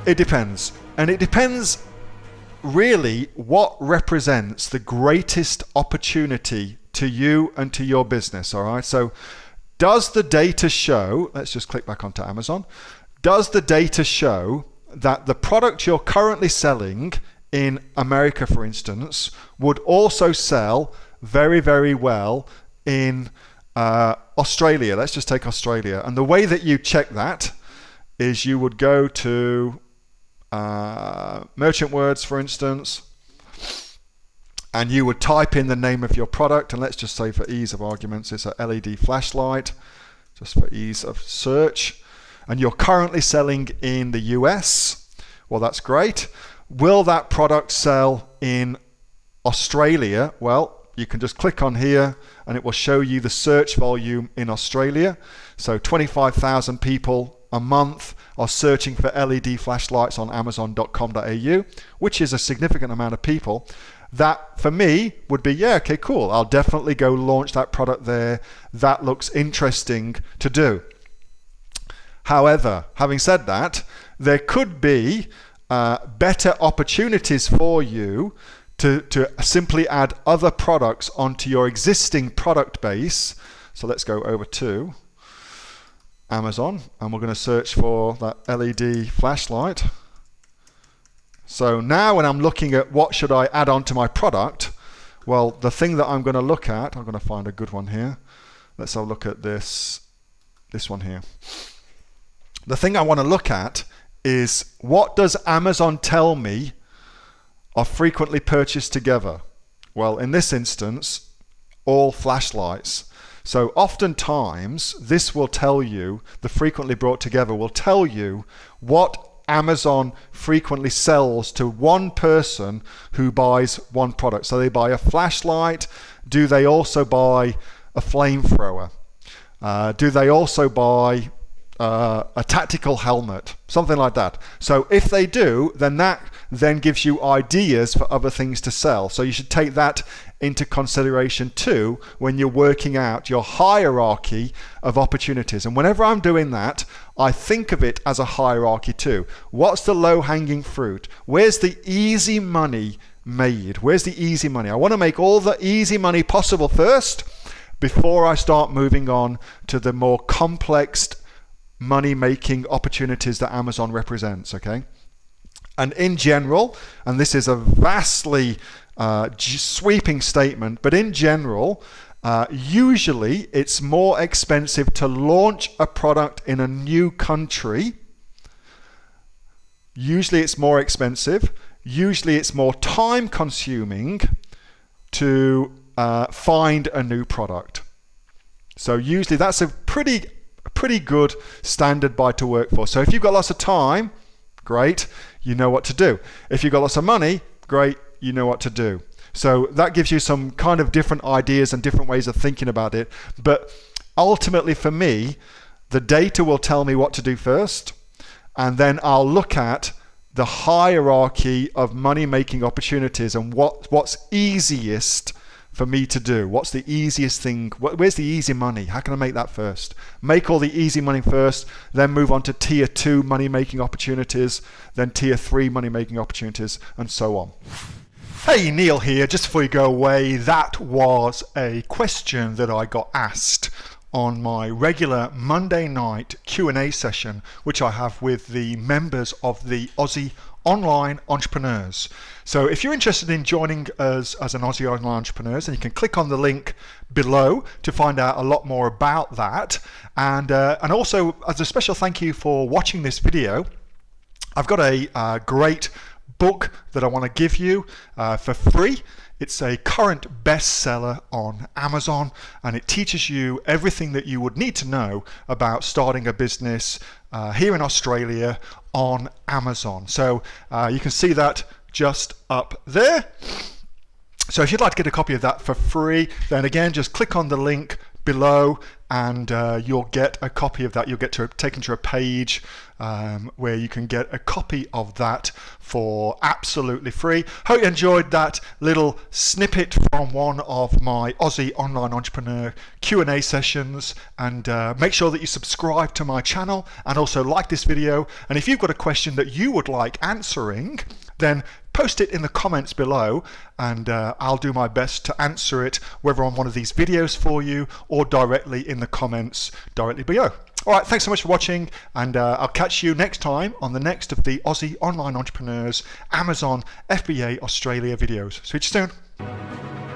It depends. And it depends really what represents the greatest opportunity to you and to your business, all right? So does the data show, let's just click back onto Amazon, does the data show that the product you're currently selling in America, for instance, would also sell very, very well in Australia? Let's just take Australia. And the way that you check that is you would go to merchant words, for instance, and you would type in the name of your product, and let's just say for ease of arguments it's a LED flashlight, just for ease of search, and you're currently selling in the US. Well, that's great. Will that product sell in Australia? Well, you can just click on here and it will show you the search volume in Australia. So 25,000 people a month are searching for LED flashlights on amazon.com.au, which is a significant amount of people. That for me would be, yeah, okay, cool. I'll definitely go launch that product there. That looks interesting to do. However, having said that, there could be better opportunities for you to simply add other products onto your existing product base. So let's go over to Amazon and we're going to search for that LED flashlight. So now when I'm looking at what should I add on to my product, well, the thing that I'm going to look at, I'm going to find a good one here. Let's have a look at this one here. The thing I want to look at is, what does Amazon tell me are frequently purchased together? Well, in this instance, all flashlights. So oftentimes this will tell you, the frequently brought together will tell you what Amazon frequently sells to one person who buys one product. So they buy a flashlight. Do they also buy a flamethrower? Do they also buy a tactical helmet? Something like that. So if they do, then that then gives you ideas for other things to sell. So you should take that into consideration too when you're working out your hierarchy of opportunities. And whenever I'm doing that, I think of it as a hierarchy too. What's the low-hanging fruit? Where's the easy money made? Where's the easy money? I want to make all the easy money possible first before I start moving on to the more complex money-making opportunities that Amazon represents, okay? And in general, and this is a vastly sweeping statement, but in general, usually it's more expensive to launch a product in a new country. Usually it's more expensive. Usually it's more time consuming to find a new product. So usually that's a pretty good standard by to work for. So if you've got lots of time, great, you know what to do. If you've got lots of money, great, you know what to do. So that gives you some kind of different ideas and different ways of thinking about it. But ultimately for me, the data will tell me what to do first, and then I'll look at the hierarchy of money-making opportunities and what's easiest for me to do. What's the easiest thing? Where's the easy money? How can I make that first? Make all the easy money first, then move on to tier 2 money-making opportunities, then tier 3 money-making opportunities, and so on. Hey, Neil here. Just before you go away, that was a question that I got asked on my regular Monday night Q&A session, which I have with the members of the Aussie Online Entrepreneurs. So if you're interested in joining us as an Aussie Online Entrepreneurs, then you can click on the link below to find out a lot more about that. And also, as a special thank you for watching this video, I've got a great book that I want to give you for free. It's a current bestseller on Amazon, and it teaches you everything that you would need to know about starting a business here in Australia on Amazon. So you can see that just up there. So if you'd like to get a copy of that for free, then again, just click on the link below, and you'll get a copy of that. You'll get taken to a page where you can get a copy of that for absolutely free. Hope you enjoyed that little snippet from one of my Aussie online entrepreneur Q&A sessions, and make sure that you subscribe to my channel and also like this video. And if you've got a question that you would like answering, then post it in the comments below, and I'll do my best to answer it, whether on one of these videos for you or directly in the comments directly below. All right, thanks so much for watching, and I'll catch you next time on the next of the Aussie Online Entrepreneurs Amazon FBA Australia videos. See you soon.